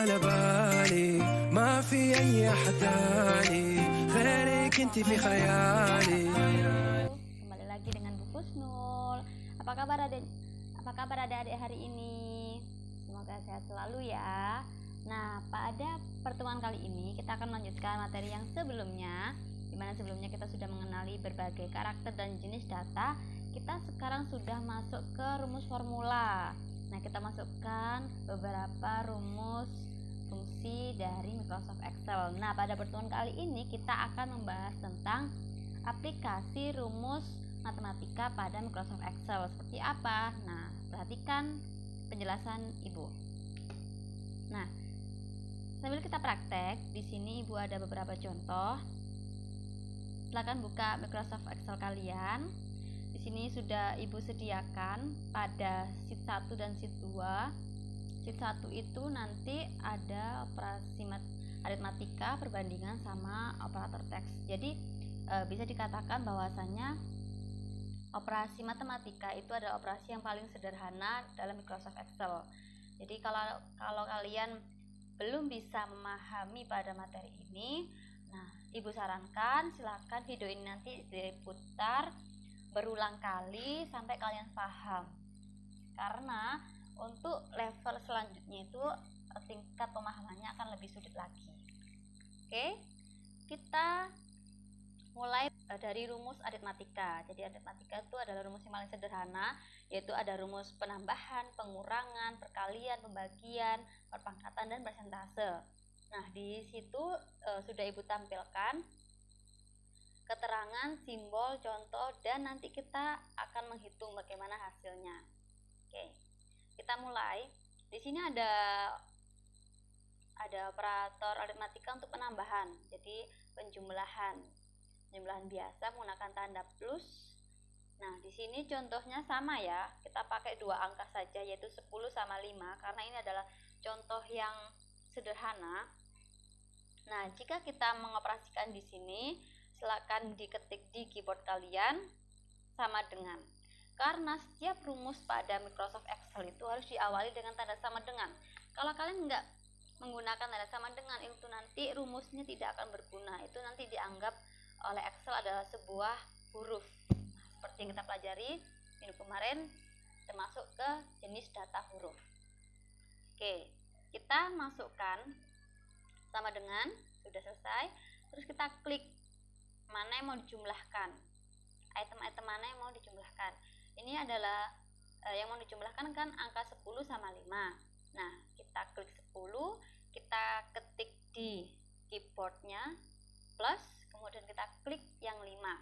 على بالي ما في أي أحد تاني غيرك انت في خيالي. Kembali lagi dengan Bu Kusnul. Apa kabar adik-adik hari ini? Semoga sehat selalu ya. Nah, pada pertemuan kali ini kita akan melanjutkan materi yang sebelumnya, di mana sebelumnya kita sudah mengenali berbagai karakter dan jenis data. Kita sekarang sudah masuk ke rumus formula. Nah, kita masukkan beberapa rumus fungsi dari Microsoft Excel. Nah, pada pertemuan kali ini kita akan membahas tentang aplikasi rumus matematika pada Microsoft Excel. Seperti apa? Nah, perhatikan penjelasan Ibu. Nah, sambil kita praktek, di sini Ibu ada beberapa contoh. Silakan buka Microsoft Excel kalian. Di sini sudah Ibu sediakan pada sheet 1 dan sheet 2. Sheet 1 itu nanti ada operasi aritmatika, perbandingan sama operator teks. Jadi bisa dikatakan bahwasanya operasi matematika itu adalah operasi yang paling sederhana dalam Microsoft Excel. Jadi kalau kalian belum bisa memahami pada materi ini, nah Ibu sarankan silakan video ini nanti diputar berulang kali sampai kalian paham. Karena untuk level selanjutnya itu tingkat pemahamannya akan lebih sulit lagi. Oke, kita mulai dari rumus aritmatika. Jadi aritmatika itu adalah rumus yang paling sederhana, yaitu ada rumus penambahan, pengurangan, perkalian, pembagian, perpangkatan, dan persentase. Nah, di situ sudah Ibu tampilkan keterangan, simbol, contoh, dan nanti kita akan menghitung bagaimana hasilnya. Oke, kita mulai. Di sini ada operator aritmatika untuk penambahan, jadi penjumlahan biasa menggunakan tanda plus. Nah, di sini contohnya sama ya, kita pakai dua angka saja, yaitu 10 sama 5, karena ini adalah contoh yang sederhana. Nah, jika kita mengoperasikan di sini, silakan diketik di keyboard kalian sama dengan. Karena setiap rumus pada Microsoft Excel itu harus diawali dengan tanda sama dengan. Kalau kalian nggak menggunakan tanda sama dengan, itu nanti rumusnya tidak akan berguna. Itu nanti dianggap oleh Excel adalah sebuah huruf. Nah, seperti yang kita pelajari minggu kemarin, termasuk ke jenis data huruf. Oke, kita masukkan sama dengan, sudah selesai. Terus kita klik mana yang mau dijumlahkan, item-item mana yang mau dijumlahkan. Ini adalah yang mau dijumlahkan kan angka 10 sama 5. Nah, kita klik 10, kita ketik di keyboardnya plus, kemudian kita klik yang 5.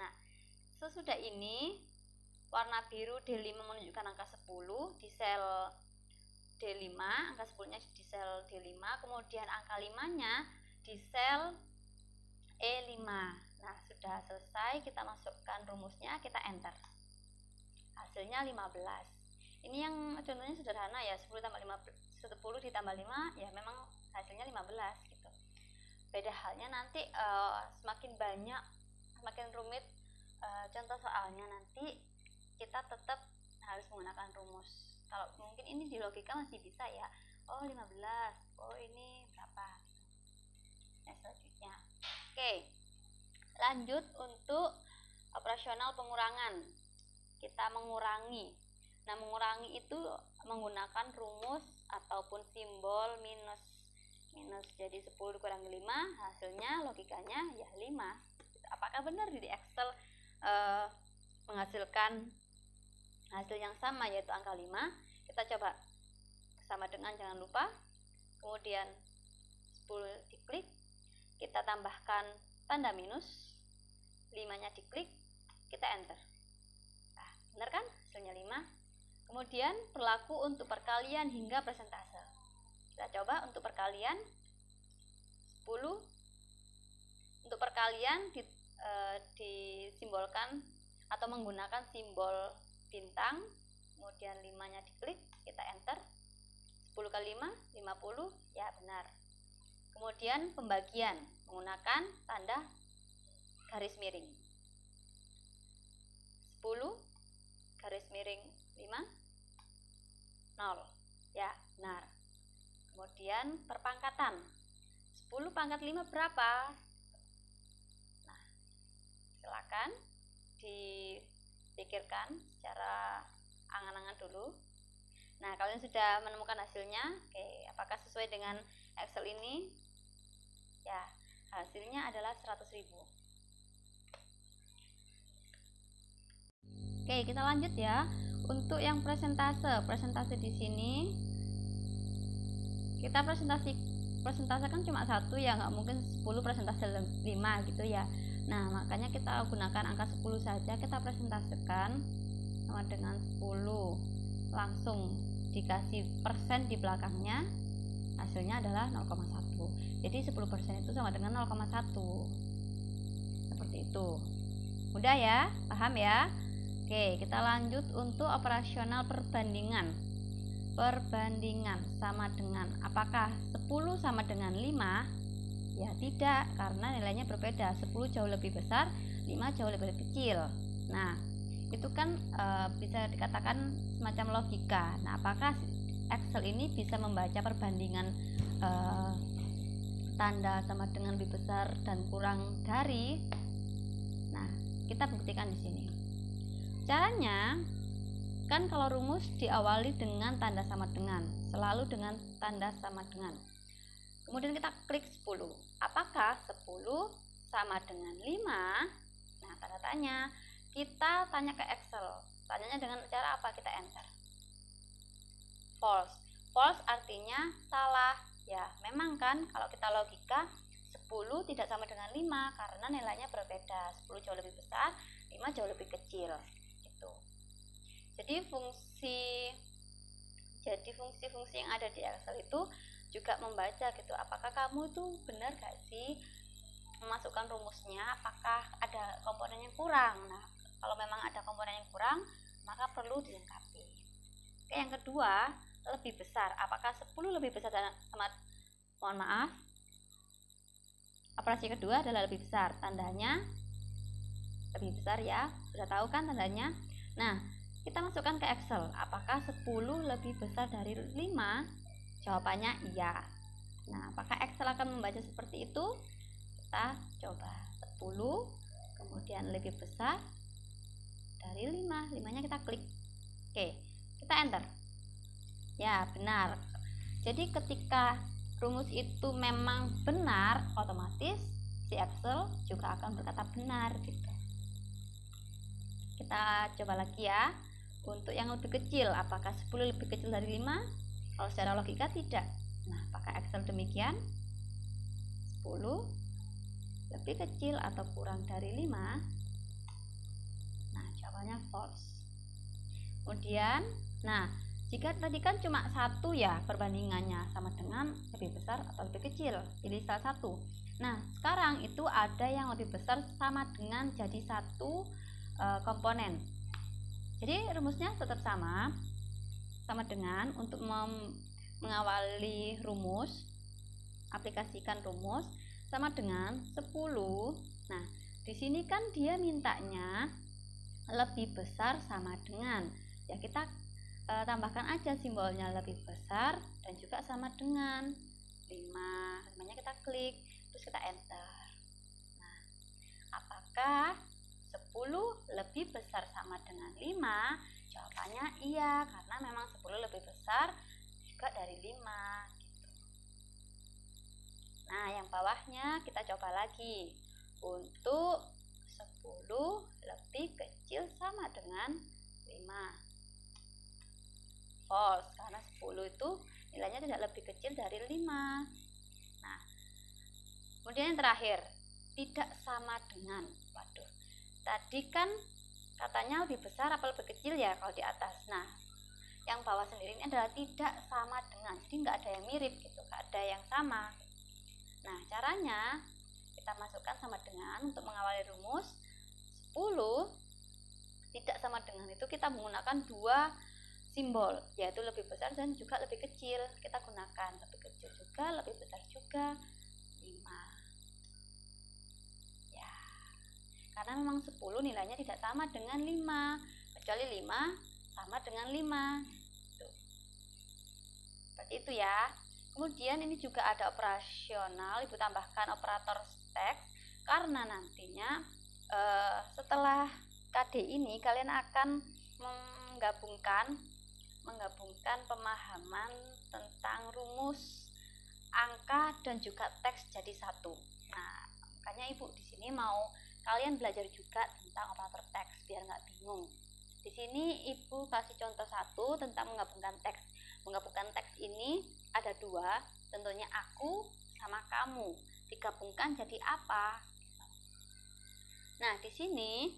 Nah, sesudah ini warna biru D5 menunjukkan angka 10 di sel D5, angka 10-nya di sel D5, kemudian angka 5-nya di sel E5. Nah, sudah selesai, kita masukkan rumusnya, kita enter. Hasilnya 15. Ini yang contohnya sederhana ya, 10 ditambah 5 ya memang hasilnya 15 gitu. Beda halnya nanti semakin banyak, semakin rumit contoh soalnya, nanti kita tetap harus menggunakan rumus. Kalau mungkin ini di logika masih bisa ya, oh 15, oh ini berapa gitu. Nah, selanjutnya oke, lanjut untuk operasional pengurangan. Kita mengurangi. Nah, mengurangi itu menggunakan rumus ataupun simbol minus. Jadi 10 dikurangi 5, hasilnya logikanya ya 5. Apakah benar di Excel menghasilkan hasil yang sama, yaitu angka 5? Kita coba sama dengan, jangan lupa. Kemudian 10 diklik, kita tambahkan tanda minus, 5-nya diklik, kita enter. Nah, benar kan? Hasilnya 5. Kemudian berlaku untuk perkalian hingga persentase. Kita coba untuk perkalian 10. Untuk perkalian disimbolkan atau menggunakan simbol bintang, kemudian 5-nya diklik, kita enter. 10 kali 5, 50, ya benar. Kemudian pembagian menggunakan tanda garis miring. 10 garis miring 5, 0, ya benar. Kemudian kemudian perpangkatan. 10 pangkat 5 berapa? Nah, silakan dipikirkan secara angan-angan dulu. Nah, kalian sudah menemukan hasilnya. Oke, apakah sesuai dengan Excel ini? Ya, hasilnya adalah 100.000. Oke, kita lanjut ya. Untuk yang presentase di sini kita presentase kan cuma satu ya, nggak mungkin 10 presentase 5 gitu ya. Nah, makanya kita gunakan angka 10 saja, kita presentasikan sama dengan 10, langsung dikasih persen di belakangnya, hasilnya adalah 0,1. Jadi 10% itu sama dengan 0,1. Seperti itu. Mudah ya, paham ya? Oke, kita lanjut untuk operasional perbandingan. Perbandingan sama dengan, apakah 10 sama dengan 5? Ya tidak, karena nilainya berbeda. 10 jauh lebih besar, 5 jauh lebih kecil. Nah, itu kan bisa dikatakan semacam logika. Nah, apakah Excel ini bisa membaca perbandingan tanda sama dengan lebih besar dan kurang dari? Nah, kita buktikan di sini. Caranya kan kalau rumus diawali dengan tanda sama dengan, selalu dengan tanda sama dengan. Kemudian kita klik 10. Apakah 10 sama dengan 5? Nah, tanda tanya. Kita tanya ke Excel. Tanyanya dengan cara apa? Kita enter. False. False artinya salah. Ya, memang kan kalau kita logika 10 tidak sama dengan 5 karena nilainya berbeda. 10 jauh lebih besar, 5 jauh lebih kecil. Gitu. Jadi fungsi-fungsi yang ada di Excel itu juga membaca gitu. Apakah kamu itu benar gak sih memasukkan rumusnya? Apakah ada komponen yang kurang? Nah, kalau memang ada komponen yang kurang, maka perlu dilengkapi. Oke, yang kedua, lebih besar. Apakah 10 lebih besar sama, mohon maaf, operasi kedua adalah lebih besar. Tandanya lebih besar ya. Sudah tahu kan tandanya? Nah, kita masukkan ke Excel. Apakah 10 lebih besar dari 5? Jawabannya iya. Nah, apakah Excel akan membaca seperti itu? Kita coba. 10 kemudian lebih besar dari 5. 5-nya kita klik. Oke, kita enter. Ya, benar. Jadi ketika rumus itu memang benar, otomatis si Excel juga akan berkata benar gitu. Kita coba lagi ya. Untuk yang lebih kecil, apakah 10 lebih kecil dari 5? Kalau secara logika tidak. Nah, apakah Excel demikian? 10 lebih kecil atau kurang dari 5? Nah, jawabannya false. Kemudian, nah, jika tadi kan cuma satu ya perbandingannya sama dengan lebih besar atau lebih kecil, pilih salah satu. Nah, sekarang itu ada yang lebih besar sama dengan jadi satu komponen. Jadi rumusnya tetap sama dengan untuk mengawali rumus, aplikasikan rumus sama dengan 10. Nah, di sini kan dia mintanya lebih besar sama dengan. Ya, kita tambahkan aja simbolnya lebih besar dan juga sama dengan 5. 5-nya kita klik, terus kita enter. Nah, apakah 10 lebih besar sama dengan 5? Jawabannya iya, karena memang 10 lebih besar juga dari 5 gitu. Nah, yang bawahnya kita coba lagi. Untuk 10 lebih kecil sama dengan 5. False, karena 10 itu nilainya tidak lebih kecil dari 5. Nah, kemudian yang terakhir, tidak sama dengan. Waduh, tadi kan katanya lebih besar apa lebih kecil ya kalau di atas. Nah, yang bawah sendiri ini adalah tidak sama dengan. Jadi nggak ada yang mirip gitu, nggak ada yang sama. Nah, caranya kita masukkan sama dengan. Untuk mengawali rumus 10 tidak sama dengan itu kita menggunakan dua simbol, yaitu lebih besar dan juga lebih kecil. Kita gunakan lebih kecil juga, lebih besar juga, 5. Ya, karena memang 10 nilainya tidak sama dengan 5, kecuali 5 sama dengan 5. Tuh. Seperti itu ya. Kemudian ini juga ada operasional, Ibu tambahkan operator teks karena nantinya setelah KD ini kalian akan menggabungkan pemahaman tentang rumus, angka dan juga teks jadi satu. Nah, makanya Ibu di sini mau kalian belajar juga tentang operator teks biar nggak bingung. Di sini Ibu kasih contoh satu tentang menggabungkan teks. Menggabungkan teks ini ada dua, tentunya aku sama kamu. Digabungkan jadi apa? Nah, di sini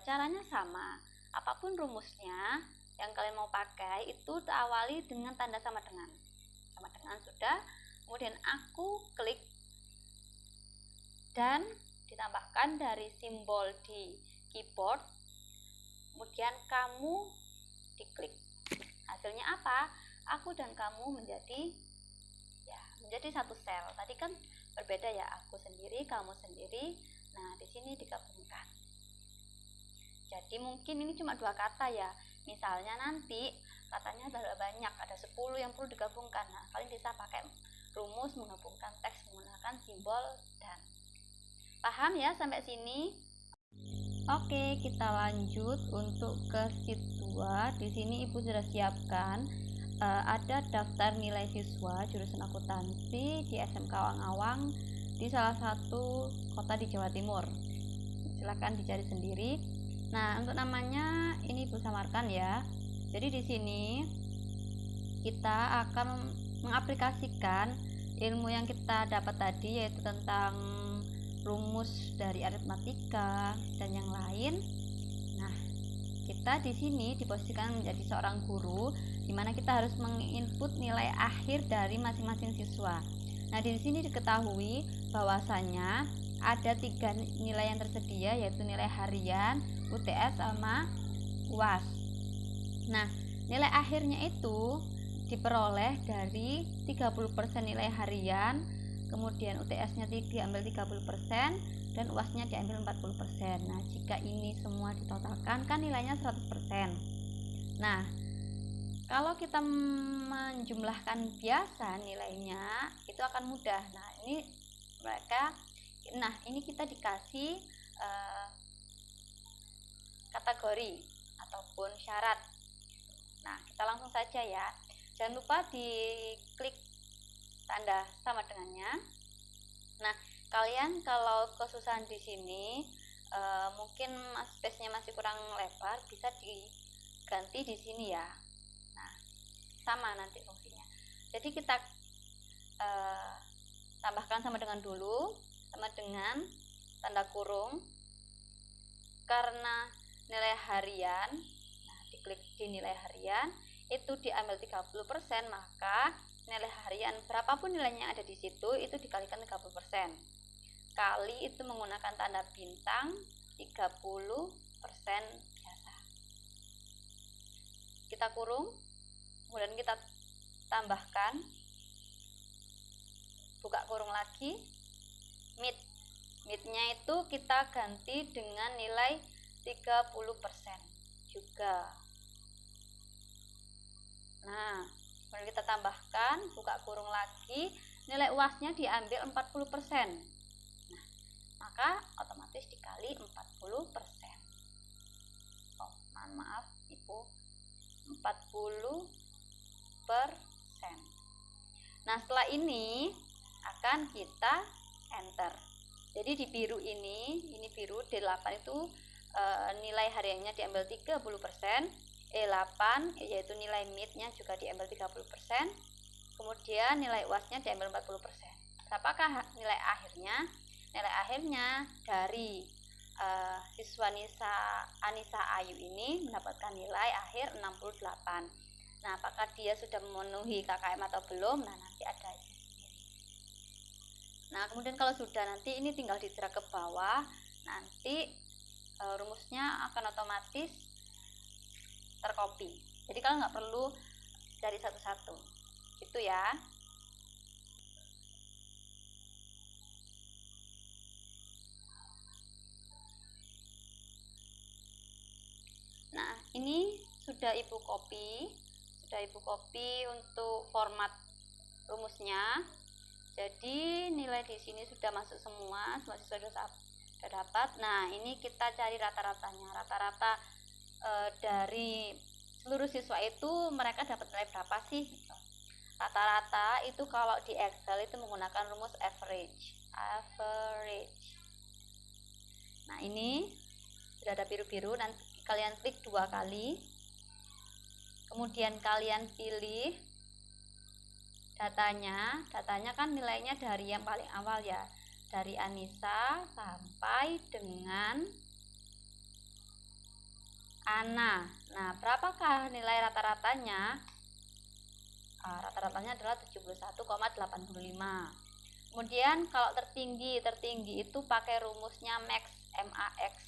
caranya sama. Apapun rumusnya yang kalian mau pakai itu diawali dengan tanda sama dengan. Sama dengan sudah. Kemudian aku klik dan ditambahkan dari simbol di keyboard. Kemudian kamu diklik. Hasilnya apa? Aku dan kamu menjadi satu sel. Tadi kan berbeda ya, aku sendiri, kamu sendiri. Nah, di sini digabungkan. Jadi mungkin ini cuma dua kata ya. Misalnya nanti katanya banyak, ada 10 yang perlu digabungkan. Nah, kalian bisa pakai rumus menggabungkan teks menggunakan simbol dan. Paham ya sampai sini? Oke, kita lanjut untuk ke sheet 2. Di sini Ibu sudah siapkan ada daftar nilai siswa jurusan akuntansi di SMK Awang-Awang di salah satu kota di Jawa Timur. Silahkan dicari sendiri. Nah, untuk namanya ini Ibu samarkan ya. Jadi di sini kita akan mengaplikasikan ilmu yang kita dapat tadi, yaitu tentang rumus dari aritmatika dan yang lain. Nah, kita di sini diposisikan menjadi seorang guru, di mana kita harus menginput nilai akhir dari masing-masing siswa. Nah, di sini diketahui bahwasanya ada 3 nilai yang tersedia, yaitu nilai harian, UTS sama UAS. Nah, nilai akhirnya itu diperoleh dari 30% nilai harian, kemudian UTS-nya diambil 30% dan UAS-nya diambil 40%. Nah, jika ini semua ditotalkan kan nilainya 100%. Nah, kalau kita menjumlahkan biasa nilainya itu akan mudah. Nah, ini kita dikasih kategori ataupun syarat. Nah, kita langsung saja ya. Jangan lupa diklik tanda sama dengannya. Nah, kalian kalau kesusahan di sini mungkin space-nya masih kurang lebar, bisa diganti di sini ya. Nah, sama nanti fungsinya. Jadi kita tambahkan sama dengan dulu, sama dengan tanda kurung. Karena nilai harian, nah diklik di nilai harian, itu diambil 30%, maka nilai harian berapapun nilainya ada di situ itu dikalikan 30%. Kali itu menggunakan tanda bintang 30% biasa. Kita kurung, kemudian kita tambahkan, buka kurung lagi, mid-nya itu kita ganti dengan nilai 30% juga. Nah, kemudian kita tambahkan, buka kurung lagi, nilai UAS-nya diambil 40%. Nah, maka otomatis dikali 40%. Oh, maaf Ibu, 40%. Nah, setelah ini akan kita enter. Jadi di biru ini biru D8 itu nilai hariannya diambil 30%, E8 yaitu nilai mid-nya juga diambil 30%, kemudian nilai UAS-nya diambil 40%. Berapakah nilai akhirnya? Nilai akhirnya dari siswa Anissa Ayu ini mendapatkan nilai akhir 68. Nah, apakah dia sudah memenuhi KKM atau belum? Nah, nanti ada sendiri. Nah, kemudian kalau sudah, nanti ini tinggal didrag ke bawah, nanti rumusnya akan otomatis tercopy. Jadi kalian nggak perlu dari satu-satu, gitu ya. Nah, ini sudah Ibu copy untuk format rumusnya. Jadi nilai di sini sudah masuk semua sudah dapat. Nah, ini kita cari rata-ratanya. Rata-rata dari seluruh siswa itu mereka dapat nilai berapa sih? Rata-rata itu kalau di Excel itu menggunakan rumus average. Nah, ini sudah ada biru-biru, nanti kalian klik 2 kali. Kemudian kalian pilih datanya kan nilainya dari yang paling awal ya, dari Anissa sampai dengan Ana. Nah, berapakah nilai rata-ratanya? Rata-ratanya adalah 71,85. Kemudian kalau tertinggi itu pakai rumusnya max, MAX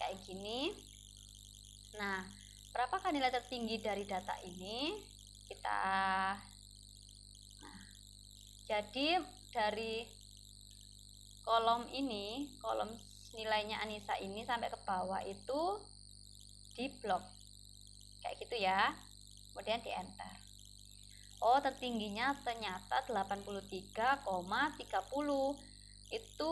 kayak gini. Nah, berapakah nilai tertinggi dari data ini? Jadi dari kolom ini, kolom nilainya Anissa ini sampai ke bawah itu di blok kayak gitu ya, kemudian di enter. Oh, tertingginya ternyata 83,30 itu.